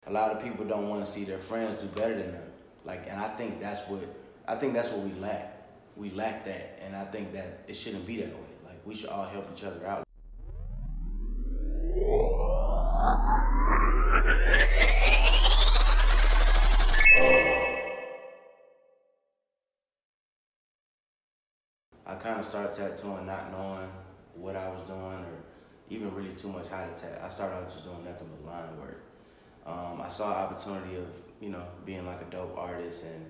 A lot of people don't want to see their friends do better than them. Like, and I think that's what we lack. We lack that, and I think that it shouldn't be that way. Like, we should all help each other out. I kind of started tattooing not knowing what I was doing or even really too much how to tattoo. I started out just doing nothing but line work. I saw an opportunity of, being like a dope artist, and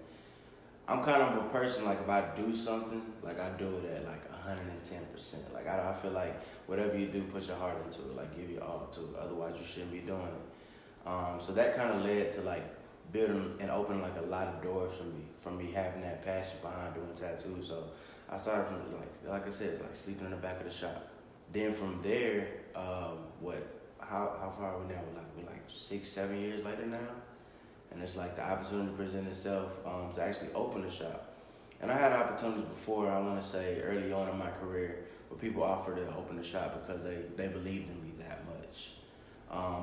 I'm kind of a person, like, if I do something, like, I do it at like 110%. Like, I feel like whatever you do, put your heart into it, like, give your all to it. Otherwise, you shouldn't be doing it. So that kind of led to, like, building and opening, like, a lot of doors for me having that passion behind doing tattoos. So I started from, like I said, like, sleeping in the back of the shop. Then from there, how far are we now? We're like 6-7 years later now. And it's like the opportunity present itself to actually open the shop. And I had opportunities before, I want to say early on in my career, where people offered to open the shop because they believed in me that much.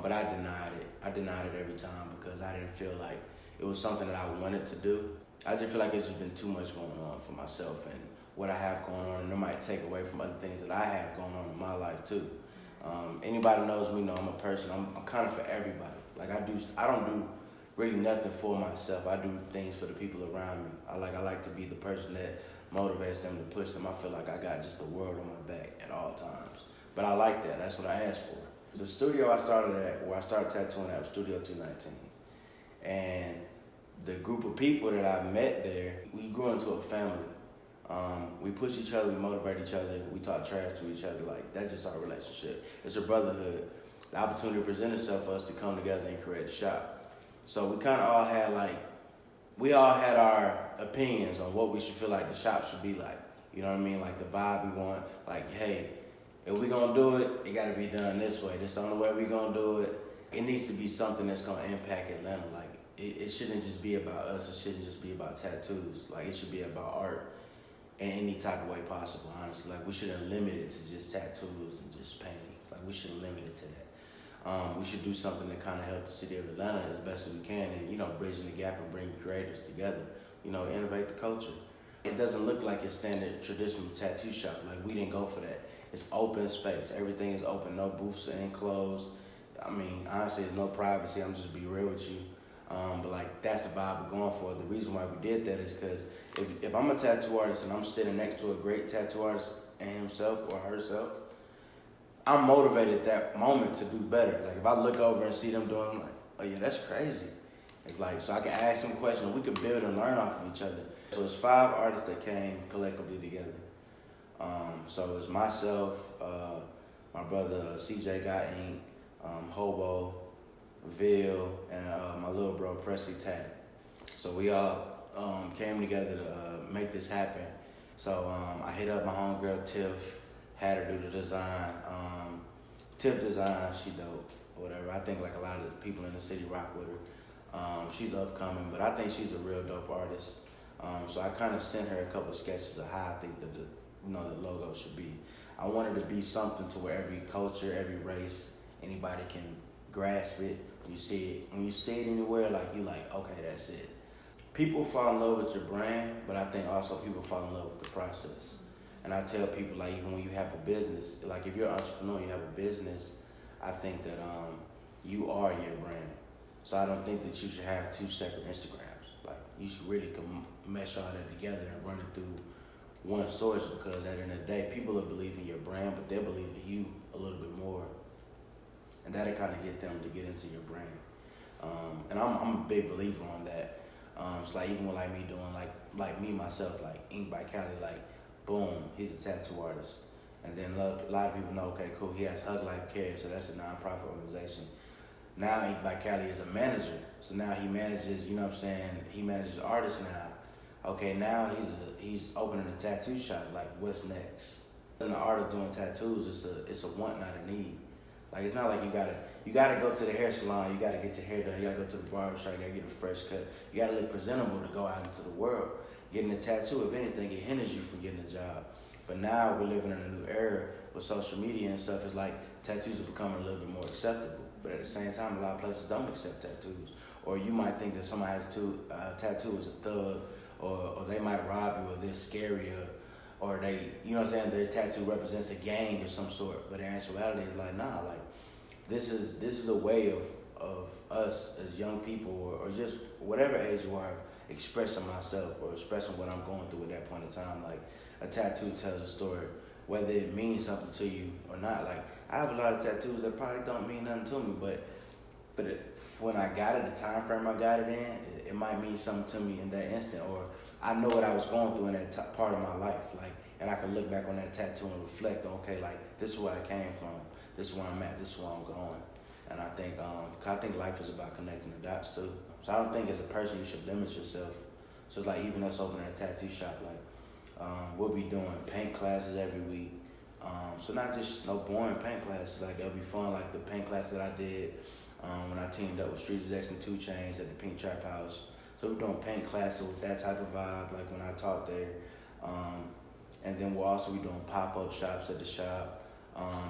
But I denied it. I denied it every time because I didn't feel like it was something that I wanted to do. I just feel like it's just been too much going on for myself and what I have going on, and it might take away from other things that I have going on in my life too. Anybody knows me know I'm a person, I'm kind of for everybody. Like, I don't do really nothing for myself. I do things for the people around me. I like to be the person that motivates them to push them. I feel like I got just the world on my back at all times. But I like that. That's what I asked for. The studio I started at, where I started tattooing at, was Studio 219. And the group of people that I met there, we grew into a family. We push each other, we motivate each other, we talk trash to each other. Like, that's just our relationship. It's a brotherhood. The opportunity presented itself for us to come together and create a shop. So we kind of all had our opinions on what we should feel like the shop should be like. You know what I mean? Like, the vibe we want, like, hey, if we gonna do it, it gotta be done this way. This is the only way we gonna do it. It needs to be something that's gonna impact Atlanta. Like, it shouldn't just be about us. It shouldn't just be about tattoos. Like, it should be about art in any type of way possible, honestly. Like, we shouldn't limit it to just tattoos and just paintings. Like, we shouldn't limit it to that. We should do something to kind of help the city of Atlanta as best as we can and, bridging the gap and bringing creators together, innovate the culture. It doesn't look like your standard traditional tattoo shop. Like, we didn't go for that. It's open space. Everything is open. No booths are enclosed. I mean, honestly, there's no privacy. I'm just be real with you. But, like, that's the vibe we're going for. The reason why we did that is because if I'm a tattoo artist and I'm sitting next to a great tattoo artist and himself or herself, I'm motivated at that moment to do better. Like, if I look over and see them doing, I'm like, oh yeah, that's crazy. It's like, so I can ask them questions. We can build and learn off of each other. So it's 5 artists that came collectively together. So it's myself, my brother CJ got Ink, Hobo, Ville, and my little bro Presley Tat. So we all came together to make this happen. So I hit up my homegirl Tiff, had her do the design. Tiff design, she dope, or whatever. I think, like, a lot of the people in the city rock with her. She's upcoming, but I think she's a real dope artist. So I kind of sent her a couple of sketches of how I think that the logo should be. I wanted to be something to where every culture, every race, anybody can grasp it. When you see it anywhere, like, you like, okay, that's it. People fall in love with your brand, but I think also people fall in love with the process. And I tell people, like, even when you have a business, like, if you're an entrepreneur, you have a business, I think that you are your brand. So I don't think that you should have 2 separate Instagrams. Like, you should really mesh all that together and run it through one source, because at the end of the day, people will believe in your brand, but they'll believe in you a little bit more. And that'll kind of get them to get into your brand. And I'm a big believer on that. So, like, even with, like, me doing, like me, myself, like, InkByKali, like, boom, he's a tattoo artist. And then a lot of people know, okay, cool, he has Hug Life Care, so that's a nonprofit organization. Now InkByKali is a manager. So now he manages, he manages artists now. Okay, now he's opening a tattoo shop. Like, what's next? In the art of doing tattoos, it's a want, not a need. Like, it's not like you gotta go to the hair salon, you gotta get your hair done, you gotta go to the barber shop, you gotta get a fresh cut. You gotta look presentable to go out into the world. Getting a tattoo, if anything, it hinders you from getting a job. But now we're living in a new era with social media and stuff. It's like tattoos are becoming a little bit more acceptable. But at the same time, a lot of places don't accept tattoos. Or you might think that somebody has a tattoo is a thug, or they might rob you, or they're scarier, or they, you know what I'm saying, their tattoo represents a gang or some sort. But in actuality, it's like, nah, like this is a way of us as young people, or just whatever age you are, expressing myself or expressing what I'm going through at that point in time. Like a tattoo tells a story, whether it means something to you or not. Like I have a lot of tattoos that probably don't mean nothing to me, but when I got it, the time frame I got it in, it might mean something to me in that instant, or I know what I was going through in that part of my life, like, and I can look back on that tattoo and reflect on, okay, like this is where I came from, this is where I'm at, this is where I'm going. And I think, 'cause I think life is about connecting the dots too. So I don't think as a person you should limit yourself. So it's like even us opening a tattoo shop, like we'll be doing paint classes every week. So not just no boring paint classes, like they'll be fun, like the paint class that I did when I teamed up with Streets X and 2 Chainz at the Pink Trap House. So we're doing paint classes with that type of vibe, like when I taught there. And then we'll also be doing pop-up shops at the shop.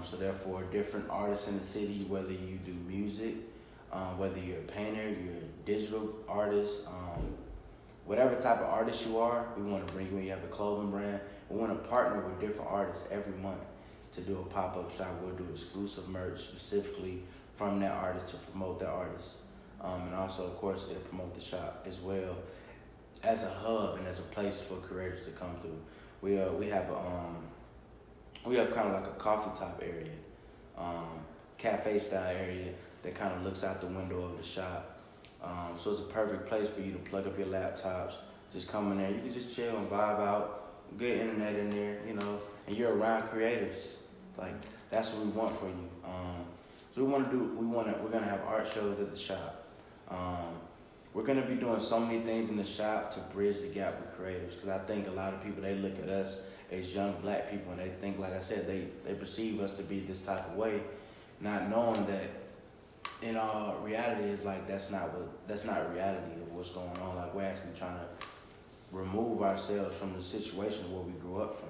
So therefore, different artists in the city, whether you do music, whether you're a painter, you're a digital artist, whatever type of artist you are, we want to bring you in. You have a clothing brand. We want to partner with different artists every month to do a pop-up shop. We'll do exclusive merch specifically from that artist to promote that artist. And also, of course, it'll promote the shop as well as a hub and as a place for creators to come through. We have kind of like a coffee top area, cafe style area that kind of looks out the window of the shop. So it's a perfect place for you to plug up your laptops, just come in there. You can just chill and vibe out, good internet in there, you know, and you're around creatives. Like that's what we want for you. So we're gonna have art shows at the shop. We're gonna be doing so many things in the shop to bridge the gap with creatives, because I think a lot of people, they look at us as young black people and they think, like I said, they perceive us to be this type of way, not knowing that in all reality is like that's not reality of what's going on. Like we're actually trying to remove ourselves from the situation where we grew up from.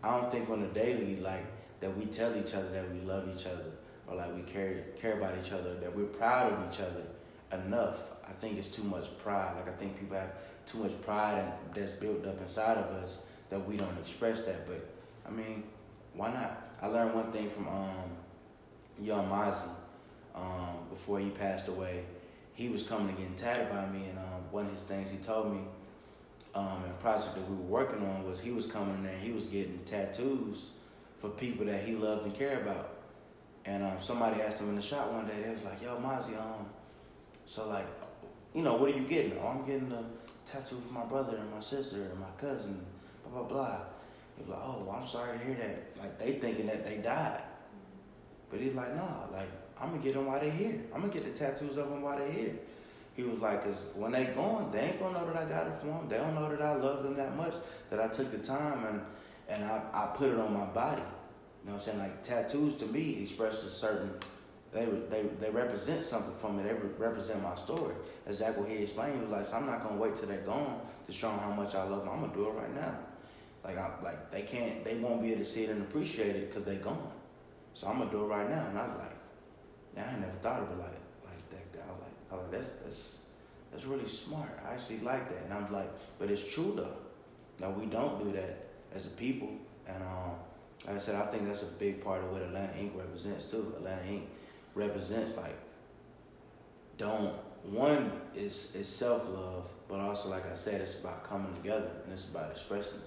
I don't think on the daily like that we tell each other that we love each other, or like we care about each other, that we're proud of each other enough. I think it's too much pride. Like I think people have too much pride that's built up inside of us that we don't express that. But I mean, why not? I learned one thing from Young Mozzie before he passed away. He was coming to get tatted by me, and one of his things he told me in a project that we were working on was he was coming in there and he was getting tattoos for people that he loved and cared about. And somebody asked him in the shop one day, they was like, yo, Mozzie, so like, you know, what are you getting? Oh, I'm getting a tattoo for my brother and my sister and my cousin, blah, blah, blah. He was like, oh, well, I'm sorry to hear that. Like, they thinking that they died. But he's like, nah, like, I'm going to get them while they're here. I'm going to get the tattoos of them while they're here. He was like, because when they gone, they ain't going to know that I got it for them. They don't know that I love them that much, that I took the time and I put it on my body. You know what I'm saying? Like, tattoos to me express a certain, they represent something for me. They represent my story. Exactly what he explained. He was like, so I'm not going to wait till they're gone to show them how much I love them. I'm going to do it right now. Like, they won't be able to see it and appreciate it because they're gone. So I'm going to do it right now. And I was like, yeah, I ain't never thought of it like that. I was like, that's really smart. I actually like that. And I'm like, but it's true though. Now we don't do that as a people. And like I said, I think that's a big part of what Atlanta Ink represents too. Atlanta Ink represents like, one is self-love, but also like I said, it's about coming together and it's about expressing it.